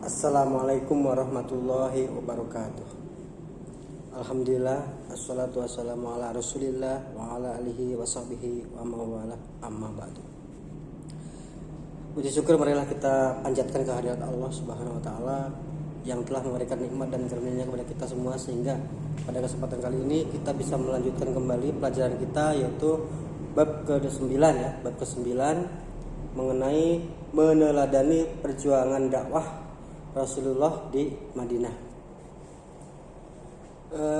Assalamualaikum warahmatullahi wabarakatuh. Alhamdulillah, assalatu wassalamu ala rasulillah wa ala alihi wa sahbihi wa mawala amma ba'du. Puji syukur marilah kita panjatkan kehadirat Allah subhanahu wa ta'ala yang telah memberikan nikmat dan karunia kepada kita semua, sehingga pada kesempatan kali ini kita bisa melanjutkan kembali pelajaran kita, yaitu bab ke-9 ya, bab ke-9 mengenai meneladani perjuangan dakwah Rasulullah di Madinah.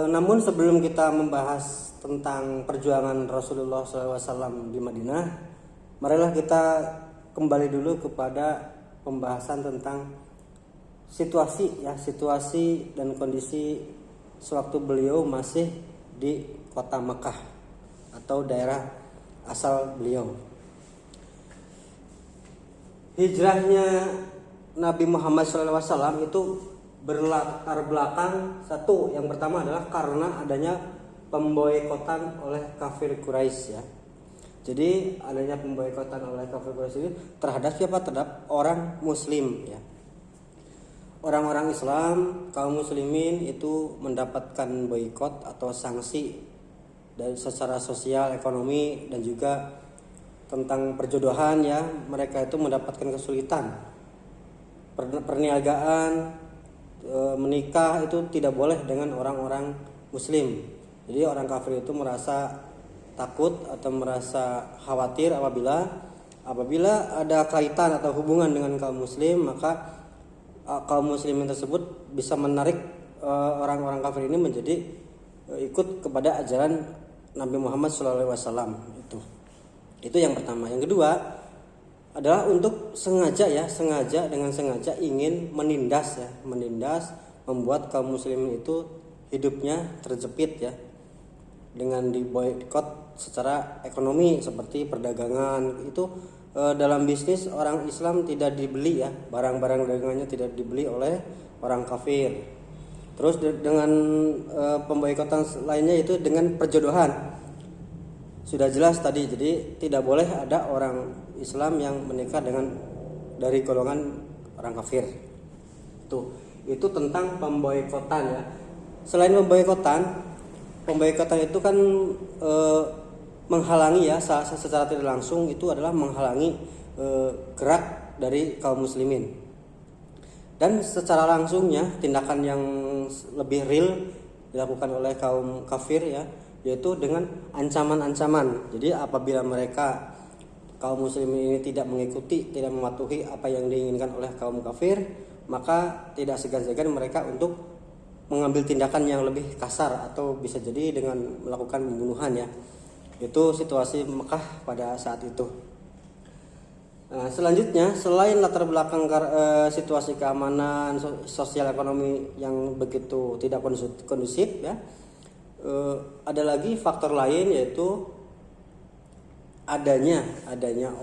Namun sebelum kita membahas tentang perjuangan Rasulullah SAW di Madinah, marilah kita kembali dulu kepada pembahasan tentang situasi dan kondisi sewaktu beliau masih di kota Mekah atau daerah asal beliau. Hijrahnya Nabi Muhammad SAW itu berlatar belakang satu. Yang pertama adalah karena adanya pemboikotan oleh kafir Quraisy ya. Jadi adanya pemboikotan oleh kafir Quraisy ini terhadap siapa? Terhadap orang Muslim ya. Orang-orang Islam, kaum muslimin itu mendapatkan boikot atau sanksi dari secara sosial, ekonomi, dan juga tentang perjodohan ya. Mereka itu mendapatkan kesulitan. Perniagaan, menikah itu tidak boleh dengan orang-orang muslim. Jadi orang kafir itu merasa takut atau merasa khawatir apabila ada kaitan atau hubungan dengan kaum muslim, maka kaum muslimin tersebut bisa menarik orang-orang kafir ini menjadi ikut kepada ajaran Nabi Muhammad SAW. Itu yang pertama. Yang kedua adalah untuk sengaja ingin menindas, membuat kaum muslimin itu hidupnya terjepit ya, dengan diboikot secara ekonomi seperti perdagangan itu. Dalam bisnis orang Islam tidak dibeli ya, barang-barang dagangannya tidak dibeli oleh orang kafir. Terus dengan pemboikotan lainnya itu dengan perjodohan. Sudah jelas tadi, jadi tidak boleh ada orang Islam yang menikah dari golongan orang kafir. Itu tentang pemboikotan ya. Selain pemboikotan itu kan menghalangi ya, secara tidak langsung itu adalah menghalangi gerak dari kaum muslimin. Dan secara langsungnya tindakan yang lebih real dilakukan oleh kaum kafir ya, yaitu dengan ancaman-ancaman. Jadi apabila mereka kaum muslimin ini tidak mematuhi apa yang diinginkan oleh kaum kafir, maka tidak segan-segan mereka untuk mengambil tindakan yang lebih kasar atau bisa jadi dengan melakukan pembunuhan ya. Itu situasi Mekah pada saat itu. Nah, selanjutnya selain latar belakang situasi keamanan sosial ekonomi yang begitu tidak kondusif ya, ada lagi faktor lain, yaitu adanya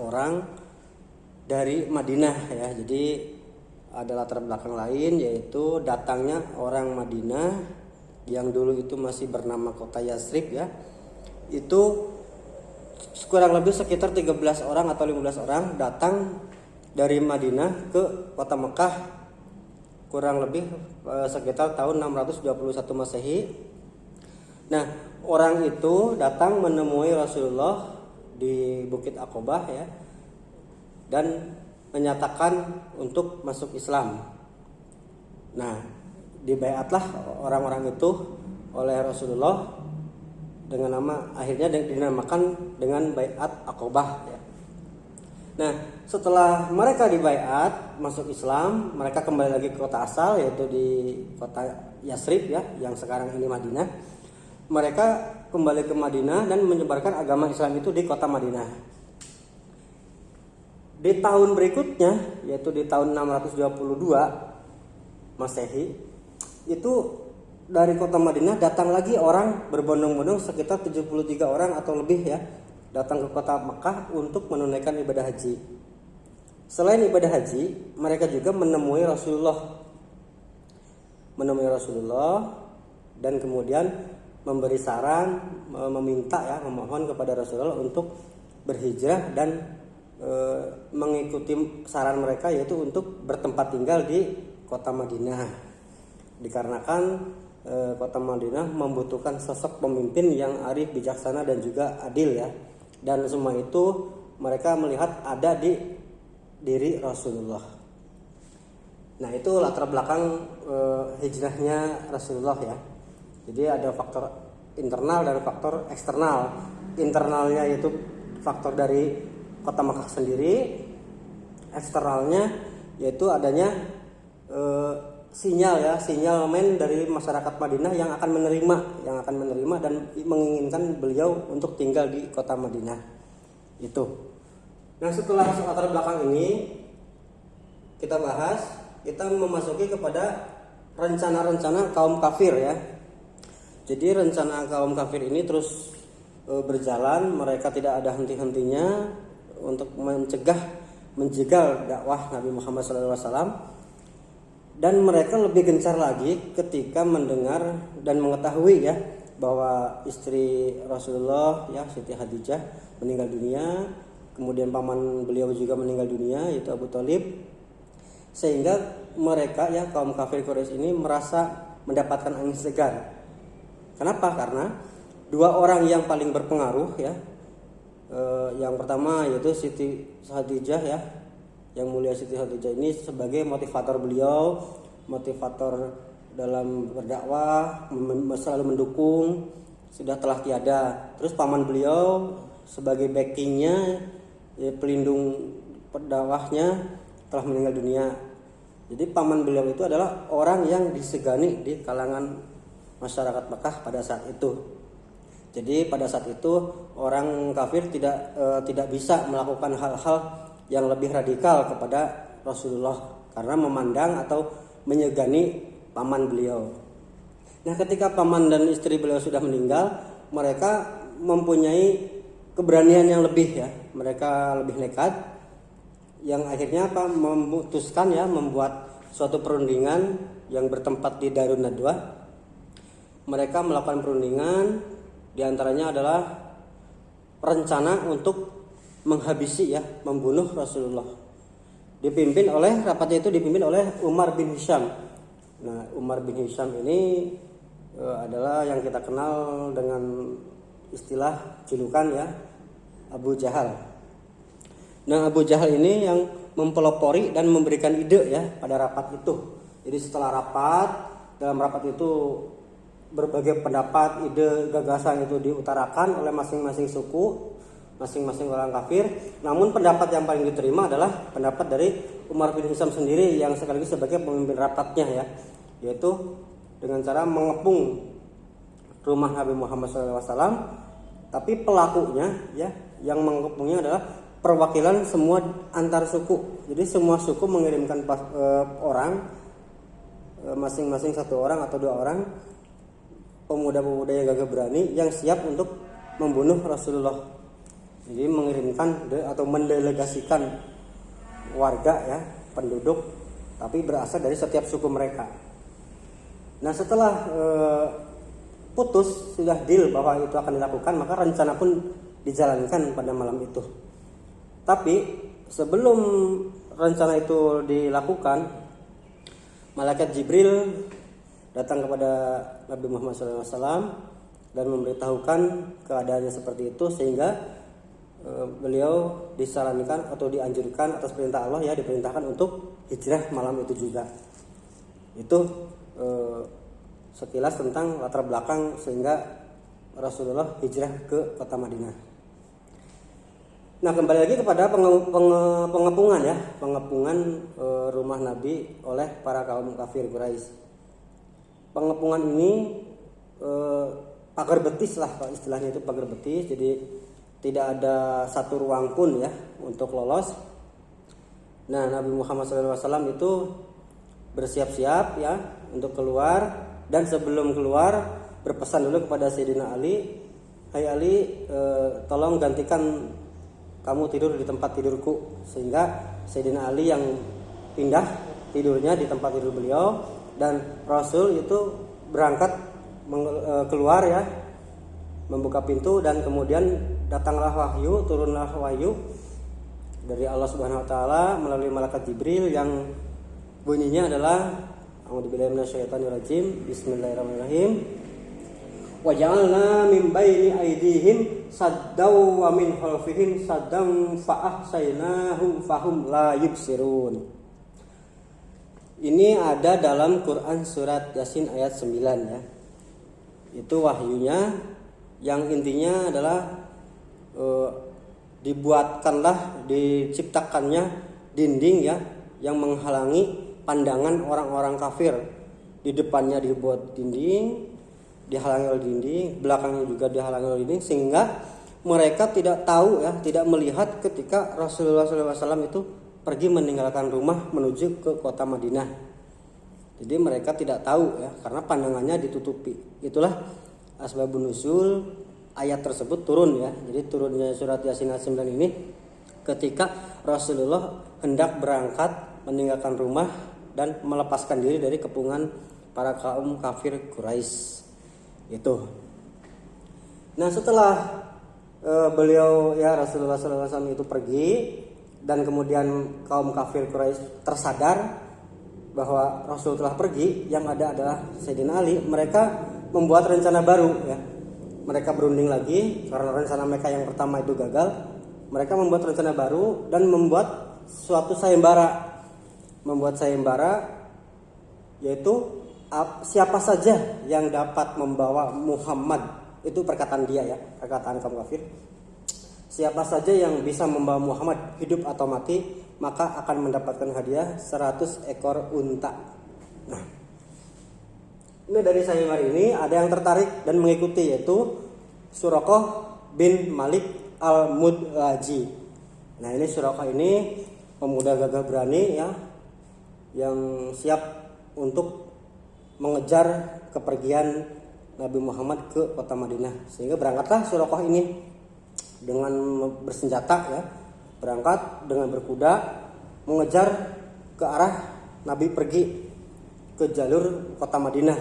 orang dari Madinah ya. Jadi ada latar belakang lain, yaitu datangnya orang Madinah yang dulu itu masih bernama kota Yasrib ya. Itu kurang lebih sekitar 13 orang atau 15 orang datang dari Madinah ke kota Mekah kurang lebih sekitar tahun 621 Masehi. Nah, orang itu datang menemui Rasulullah di Bukit Aqobah ya, dan menyatakan untuk masuk Islam. Nah, dibaiatlah orang-orang itu oleh Rasulullah dengan nama, akhirnya dinamakan dengan baiat Aqobah ya. Nah, setelah mereka dibaiat masuk Islam, mereka kembali lagi ke kota asal, yaitu di kota Yasrib ya, yang sekarang ini Madinah. Mereka kembali ke Madinah dan menyebarkan agama Islam itu di kota Madinah. Di tahun berikutnya, yaitu di tahun 622 Masehi, itu dari kota Madinah datang lagi orang berbondong-bondong, sekitar 73 orang atau lebih ya, datang ke kota Mekah untuk menunaikan ibadah haji. Selain ibadah haji, mereka juga menemui Rasulullah dan kemudian memberi saran, memohon kepada Rasulullah untuk berhijrah dan mengikuti saran mereka, yaitu untuk bertempat tinggal di kota Madinah. Dikarenakan kota Madinah membutuhkan sosok pemimpin yang arif, bijaksana dan juga adil ya. Dan semua itu mereka melihat ada di diri Rasulullah. Nah, itu latar belakang hijrahnya Rasulullah ya. Jadi ada faktor internal dan faktor eksternal. Internalnya yaitu faktor dari kota Makkah sendiri, eksternalnya yaitu adanya sinyalmen dari masyarakat Madinah yang akan menerima dan menginginkan beliau untuk tinggal di kota Madinah. Itu. Nah, setelah latar belakang ini kita bahas, kita memasuki kepada rencana-rencana kaum kafir ya. Jadi rencana kaum kafir ini terus berjalan, mereka tidak ada henti-hentinya untuk menjegal dakwah Nabi Muhammad SAW. Dan mereka lebih gencar lagi ketika mendengar dan mengetahui ya bahwa istri Rasulullah ya Siti Khadijah meninggal dunia, kemudian paman beliau juga meninggal dunia yaitu Abu Thalib, sehingga mereka ya kaum kafir Quraisy ini merasa mendapatkan angin segar. Kenapa? Karena dua orang yang paling berpengaruh ya, yang pertama yaitu Siti Khadijah ya, yang mulia Siti Khadijah ini sebagai motivator beliau, motivator dalam berdakwah, selalu mendukung, sudah telah tiada. Terus paman beliau sebagai backingnya, ya, pelindung dakwahnya telah meninggal dunia. Jadi paman beliau itu adalah orang yang disegani di kalangan masyarakat Makkah pada saat itu. Jadi pada saat itu orang kafir tidak bisa melakukan hal-hal yang lebih radikal kepada Rasulullah karena memandang atau menyegani paman beliau. Nah, ketika paman dan istri beliau sudah meninggal, mereka mempunyai keberanian yang lebih ya. Mereka lebih nekat, yang akhirnya memutuskan ya membuat suatu perundingan yang bertempat di Darun Nadwa. Mereka melakukan perundingan, diantaranya adalah rencana untuk menghabisi ya, membunuh Rasulullah. Rapatnya itu dipimpin oleh Umar bin Hisham. Nah, Umar bin Hisham ini adalah yang kita kenal dengan istilah julukan ya Abu Jahal. Nah, Abu Jahal ini yang mempelopori dan memberikan ide ya pada rapat itu. Jadi setelah dalam rapat itu berbagai pendapat, ide, gagasan itu diutarakan oleh masing-masing suku, masing-masing orang kafir. Namun pendapat yang paling diterima adalah pendapat dari Umar bin Hisham sendiri yang sekaligus sebagai pemimpin rapatnya ya, yaitu dengan cara mengepung rumah Nabi Muhammad SAW. Tapi pelakunya ya, yang mengepungnya adalah perwakilan semua antar suku. Jadi semua suku mengirimkan orang, masing-masing satu orang atau dua orang, pemuda-pemuda yang gagah berani yang siap untuk membunuh Rasulullah. Jadi mengirimkan atau mendelegasikan warga ya, penduduk, tapi berasal dari setiap suku mereka. Nah, setelah sudah deal bahwa itu akan dilakukan, maka rencana pun dijalankan pada malam itu. Tapi sebelum rencana itu dilakukan, malaikat Jibril datang kepada Nabi Muhammad SAW dan memberitahukan keadaannya seperti itu, sehingga beliau disarankan atau dianjurkan atas perintah Allah ya, diperintahkan untuk hijrah malam itu juga. Itu sekilas tentang latar belakang sehingga Rasulullah hijrah ke kota Madinah. Nah, kembali lagi kepada pengepungan rumah Nabi oleh para kaum kafir Quraisy. Pengepungan ini pagar betis lah istilahnya, itu pagar betis. Jadi tidak ada satu ruang pun ya untuk lolos. Nah, Nabi Muhammad SAW itu bersiap-siap ya untuk keluar, dan sebelum keluar berpesan dulu kepada Sayyidina Ali, "Hai Ali, tolong gantikan kamu tidur di tempat tidurku." Sehingga Sayyidina Ali yang pindah tidurnya di tempat tidur beliau, dan Rasul itu berangkat keluar ya, membuka pintu, dan kemudian turunlah wahyu dari Allah Subhanahu wa taala melalui malaikat Jibril yang Bunyinya adalah A'udzubillahi minasyaitonirrajim. Bismillahirrahmanirrahim. Wa ja'alna min baini aydihim saddaw wa min khalfihim saddam fa ahsaynahum fahum la yubsirun. Ini ada dalam Quran surat Yasin ayat 9 ya. Itu wahyunya yang intinya adalah diciptakannya dinding ya yang menghalangi pandangan orang-orang kafir. Di depannya dibuat dinding, dihalangi oleh dinding, belakangnya juga dihalangi oleh dinding, sehingga mereka tidak tahu ya, tidak melihat ketika Rasulullah SAW itu pergi meninggalkan rumah menuju ke kota Madinah. Jadi mereka tidak tahu ya, karena pandangannya ditutupi. Itulah asbabun nuzul ayat tersebut turun ya. Jadi turunnya surat Yasin ayat 9 ini ketika Rasulullah hendak berangkat meninggalkan rumah dan melepaskan diri dari kepungan para kaum kafir Quraisy. Itu. Nah setelah beliau ya Rasulullah SAW itu pergi dan kemudian kaum kafir Quraisy tersadar bahwa Rasul telah pergi, yang ada adalah Sayyidina Ali. Mereka membuat rencana baru ya. Mereka berunding lagi karena rencana mereka yang pertama itu gagal. Mereka membuat rencana baru dan membuat suatu sayembara. Membuat sayembara yaitu siapa saja yang dapat membawa Muhammad, itu perkataan dia ya, perkataan kaum kafir. Siapa saja yang bisa membawa Muhammad hidup atau mati, maka akan mendapatkan hadiah 100 ekor unta. Nah, ini dari sayembara ini ada yang tertarik dan mengikuti, yaitu Suraqah bin Malik al-Mudlaji. Nah, ini Suraqah ini pemuda gagah berani ya, yang siap untuk mengejar kepergian Nabi Muhammad ke kota Madinah. Sehingga berangkatlah Suraqah ini dengan bersenjata ya, berangkat dengan berkuda mengejar ke arah Nabi pergi ke jalur kota Madinah.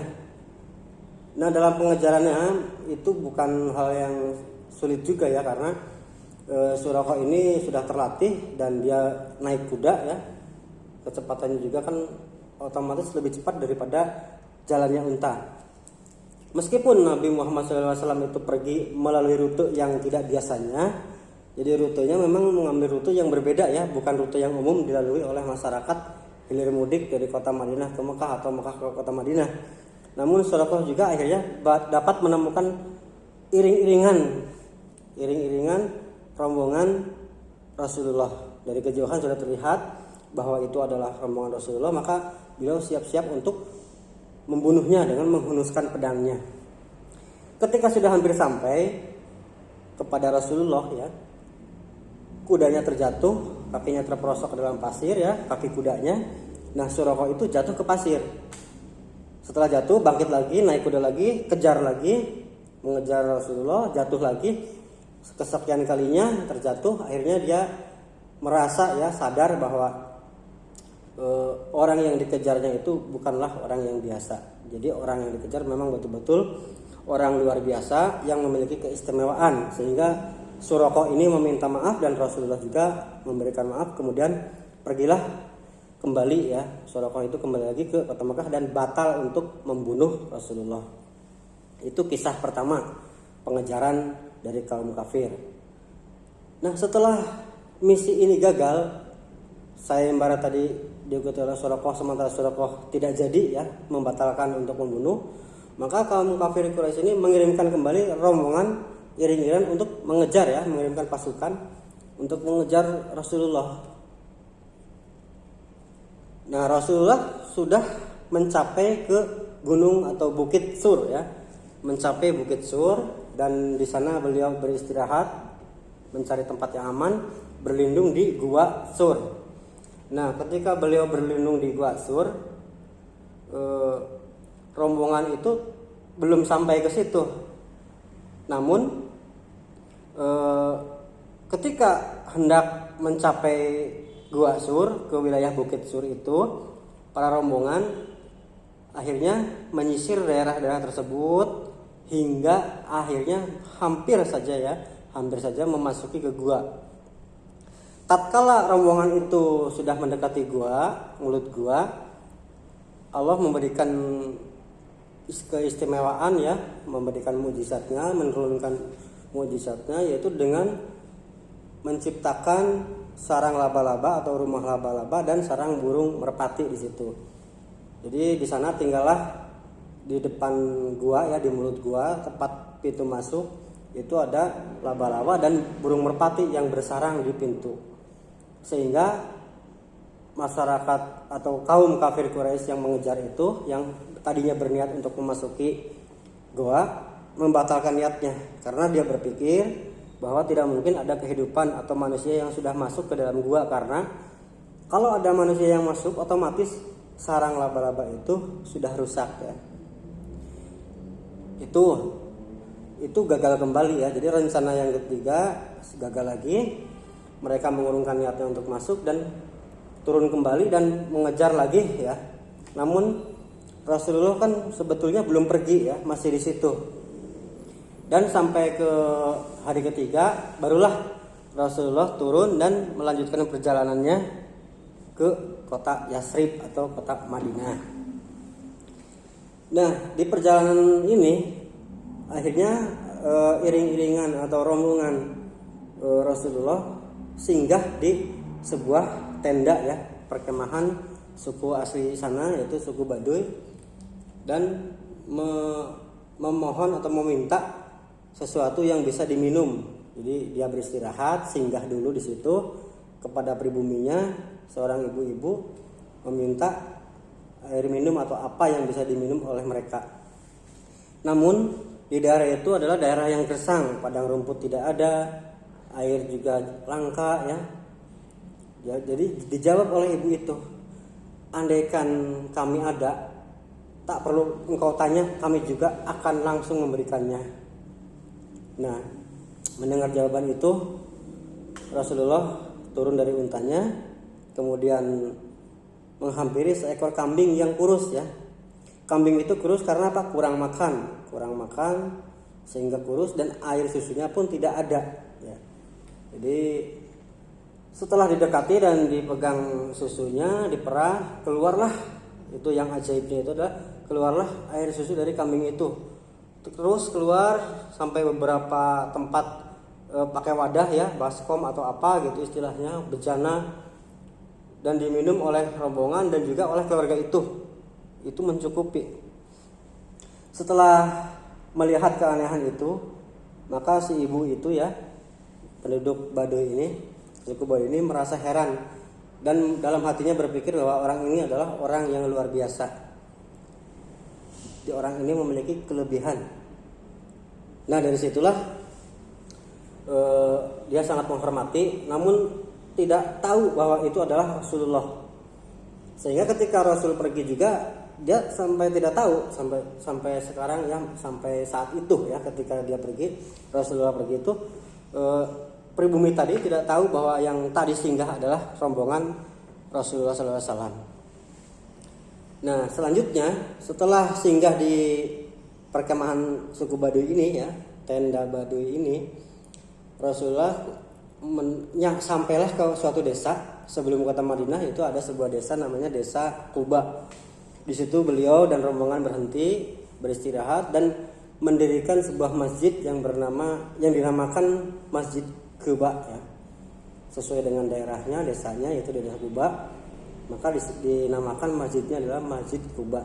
Nah dalam pengejarannya itu bukan hal yang sulit juga ya, karena Suraqah ini sudah terlatih dan dia naik kuda ya, kecepatannya juga kan otomatis lebih cepat daripada jalannya unta. Meskipun Nabi Muhammad SAW itu pergi melalui rute yang tidak biasanya, jadi rutenya memang mengambil rute yang berbeda ya, bukan rute yang umum dilalui oleh masyarakat hilir mudik dari kota Madinah ke Mekah atau Mekah ke kota Madinah. Namun Suraqah juga akhirnya dapat menemukan iring-iringan rombongan Rasulullah. Dari kejauhan sudah terlihat bahwa itu adalah rombongan Rasulullah, maka beliau siap-siap untuk membunuhnya dengan menghunuskan pedangnya. Ketika sudah hampir sampai kepada Rasulullah ya, kudanya terjatuh, kakinya terperosok ke dalam pasir ya, kaki kudanya. Nah Suraqah itu jatuh ke pasir. Setelah jatuh bangkit lagi, naik kuda lagi, kejar lagi, mengejar Rasulullah, jatuh lagi. Kesekian kalinya terjatuh, akhirnya dia merasa ya, sadar bahwa orang yang dikejarnya itu bukanlah orang yang biasa. Jadi orang yang dikejar memang betul-betul orang luar biasa yang memiliki keistimewaan, sehingga Suraqah ini meminta maaf dan Rasulullah juga memberikan maaf. Kemudian pergilah kembali ya, Suraqah itu kembali lagi ke kota Mekah dan batal untuk membunuh Rasulullah. Itu kisah pertama, pengejaran dari kaum kafir. Nah setelah misi ini gagal, sayembara tadi diikuti oleh Suraqah, sementara Suraqah tidak jadi ya, membatalkan untuk membunuh, maka kaum kafir Quraisy ini mengirimkan kembali rombongan iring-iringan untuk mengejar ya, mengirimkan pasukan untuk mengejar Rasulullah. Nah Rasulullah sudah mencapai ke gunung atau Bukit Sur ya, mencapai Bukit Sur, dan di sana beliau beristirahat, mencari tempat yang aman, berlindung di Gua Sur. Nah ketika beliau berlindung di Gua Sur, rombongan itu belum sampai ke situ. Namun ketika hendak mencapai Gua Sur, ke wilayah Bukit Sur itu, para rombongan akhirnya menyisir daerah-daerah tersebut hingga akhirnya hampir saja memasuki ke gua. Tatkala rombongan itu sudah mendekati gua, mulut gua, Allah memberikan keistimewaan ya, memberikan mukjizatnya, menurunkan mukjizatnya, yaitu dengan menciptakan sarang laba-laba atau rumah laba-laba dan sarang burung merpati di situ. Jadi di sana tinggallah di depan gua ya, di mulut gua tepat pintu masuk itu ada laba-laba dan burung merpati yang bersarang di pintu. Sehingga masyarakat atau kaum kafir Quraisy yang mengejar itu, yang tadinya berniat untuk memasuki goa, membatalkan niatnya karena dia berpikir bahwa tidak mungkin ada kehidupan atau manusia yang sudah masuk ke dalam gua, karena kalau ada manusia yang masuk otomatis sarang laba-laba itu sudah rusak ya. Itu gagal kembali ya. Jadi rencana yang ketiga gagal lagi. Mereka mengurungkan niatnya untuk masuk dan turun kembali dan mengejar lagi ya. Namun Rasulullah kan sebetulnya belum pergi ya, masih di situ. Dan sampai ke hari ketiga barulah Rasulullah turun dan melanjutkan perjalanannya ke kota Yasrib atau kota Madinah. Nah, di perjalanan ini akhirnya iring-iringan atau rombongan Rasulullah singgah di sebuah tenda ya, perkemahan suku asli sana yaitu suku Baduy, dan memohon atau meminta sesuatu yang bisa diminum. Jadi dia beristirahat, singgah dulu di situ. Kepada pribuminya seorang ibu-ibu meminta air minum atau apa yang bisa diminum oleh mereka. Namun di daerah itu adalah daerah yang gersang, padang rumput tidak ada, air juga langka ya. Ya, jadi dijawab oleh ibu itu, andaikan kami ada, tak perlu engkau tanya, kami juga akan langsung memberikannya. Nah, mendengar jawaban itu, Rasulullah turun dari untanya, kemudian menghampiri seekor kambing yang kurus ya. Kambing itu kurus karena apa? Kurang makan sehingga kurus, dan air susunya pun tidak ada ya. Jadi setelah didekati dan dipegang susunya, diperah, keluarlah, itu yang ajaibnya itu adalah keluarlah air susu dari kambing itu. Terus keluar sampai beberapa tempat pakai wadah ya, baskom atau apa gitu istilahnya, bejana, dan diminum oleh rombongan dan juga oleh keluarga itu. Itu mencukupi. Setelah melihat keanehan itu, maka si ibu itu ya, penduduk Baduy ini, suku Baduy ini merasa heran dan dalam hatinya berpikir bahwa orang ini adalah orang yang luar biasa. Orang ini memiliki kelebihan. Nah, dari situlah dia sangat menghormati, namun tidak tahu bahwa itu adalah Rasulullah. Sehingga ketika Rasul pergi juga, dia sampai tidak tahu sampai sekarang ya, sampai saat itu ya, ketika dia pergi, Rasulullah pergi itu, pribumi tadi tidak tahu bahwa yang tadi singgah adalah rombongan Rasulullah SAW. Nah, selanjutnya setelah singgah di perkemahan suku Baduy ini ya, tenda Baduy ini, Rasulullah sampailah ke suatu desa sebelum kota Madinah. Itu ada sebuah desa namanya desa Quba. Di situ beliau dan rombongan berhenti, beristirahat dan mendirikan sebuah masjid yang dinamakan Masjid Quba ya. Sesuai dengan daerahnya, desanya yaitu daerah Quba, maka dinamakan masjidnya adalah Masjid Quba.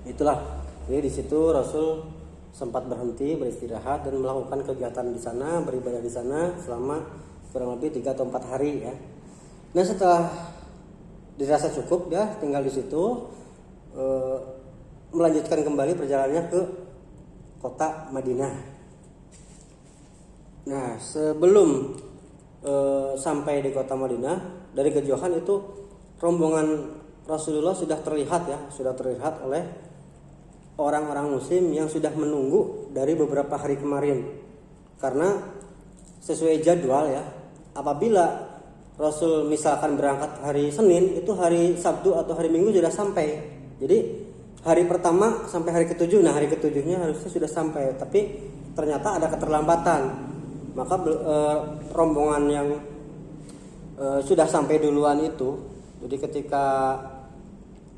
Itulah. Jadi di situ Rasul sempat berhenti, beristirahat dan melakukan kegiatan di sana, beribadah di sana selama kurang lebih 3 atau 4 hari ya. Nah, setelah dirasa cukup ya tinggal di situ, melanjutkan kembali perjalanannya ke kota Madinah. Nah, sebelum sampai di kota Madinah, dari kejauhan itu rombongan Rasulullah sudah terlihat oleh orang-orang muslim yang sudah menunggu dari beberapa hari kemarin. Karena sesuai jadwal ya, apabila Rasul misalkan berangkat hari Senin, itu hari Sabtu atau hari Minggu sudah sampai. Jadi hari pertama sampai hari ke-7, nah hari ke-7-nya harusnya sudah sampai, tapi ternyata ada keterlambatan. Maka rombongan yang sudah sampai duluan itu, jadi ketika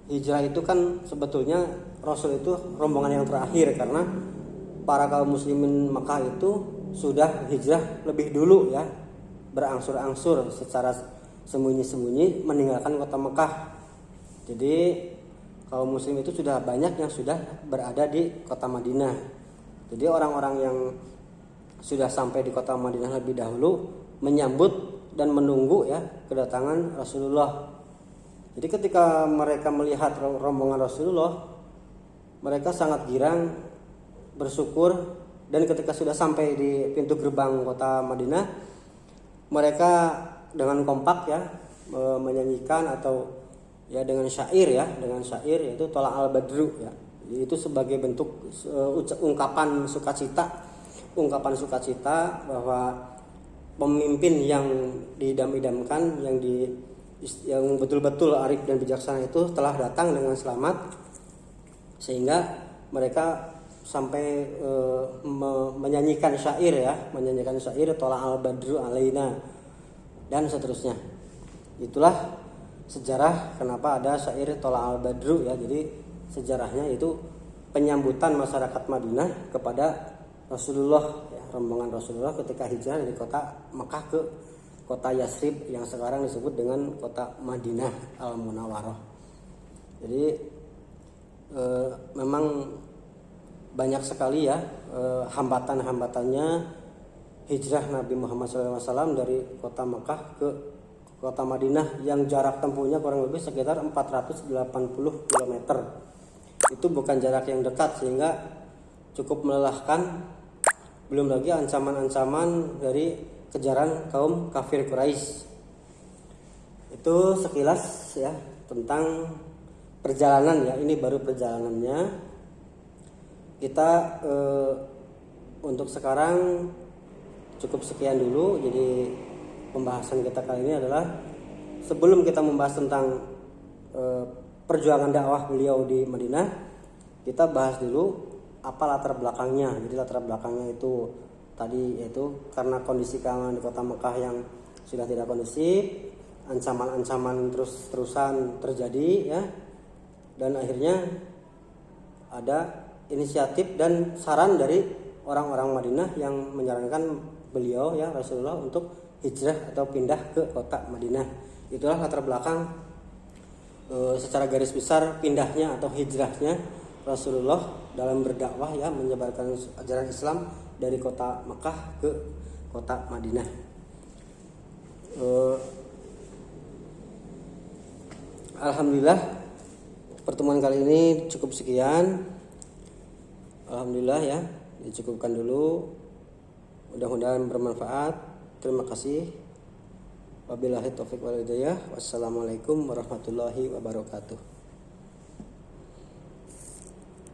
hijrah itu kan sebetulnya Rasul itu rombongan yang terakhir, karena para kaum muslimin Makkah itu sudah hijrah lebih dulu ya, berangsur-angsur secara sembunyi-sembunyi meninggalkan kota Mekah. Jadi kaum muslim itu sudah banyak yang sudah berada di kota Madinah. Jadi orang-orang yang sudah sampai di kota Madinah lebih dahulu menyambut dan menunggu ya kedatangan Rasulullah. Jadi ketika mereka melihat rombongan Rasulullah, mereka sangat girang, bersyukur, dan ketika sudah sampai di pintu gerbang kota Madinah, mereka dengan kompak ya menyanyikan atau ya dengan syair yaitu Thala al-Badru ya. Itu sebagai bentuk ungkapan sukacita bahwa pemimpin yang diidam-idamkan, yang betul-betul arif dan bijaksana itu telah datang dengan selamat, sehingga mereka sampai menyanyikan syair Thala al-Badru alaina dan seterusnya. Itulah sejarah kenapa ada syair Thala al-Badru ya. Jadi sejarahnya itu penyambutan masyarakat Madinah kepada Rasulullah ya, rombongan Rasulullah ketika hijrah dari kota Mekah ke kota Yasrib yang sekarang disebut dengan kota Madinah al-Munawwarah. Jadi memang banyak sekali ya hambatan-hambatannya hijrah Nabi Muhammad SAW dari kota Mekah ke kota Madinah yang jarak tempuhnya kurang lebih sekitar 480 km. Itu bukan jarak yang dekat, sehingga cukup melelahkan. Belum lagi ancaman-ancaman dari kejaran kaum kafir Quraisy. Itu sekilas ya tentang perjalanan ya. Ini baru perjalanannya. Kita untuk sekarang cukup sekian dulu. Jadi pembahasan kita kali ini adalah, sebelum kita membahas tentang perjuangan dakwah beliau di Madinah, kita bahas dulu apa latar belakangnya. Jadi latar belakangnya itu tadi yaitu karena kondisi keamanan di kota Mekah yang sudah tidak kondusif, ancaman-ancaman terus-terusan terjadi ya, dan akhirnya ada inisiatif dan saran dari orang-orang Madinah yang menyarankan beliau ya Rasulullah untuk hijrah atau pindah ke kota Madinah. Itulah latar belakang secara garis besar pindahnya atau hijrahnya Rasulullah dalam berdakwah ya, menyebarkan ajaran Islam dari kota Mekah ke kota Madinah. Alhamdulillah pertemuan kali ini cukup sekian. Alhamdulillah ya, dicukupkan dulu. Mudah-mudahan bermanfaat. Terima kasih. Wabillahi taufiq wal hidayah. Wassalamualaikum warahmatullahi wabarakatuh.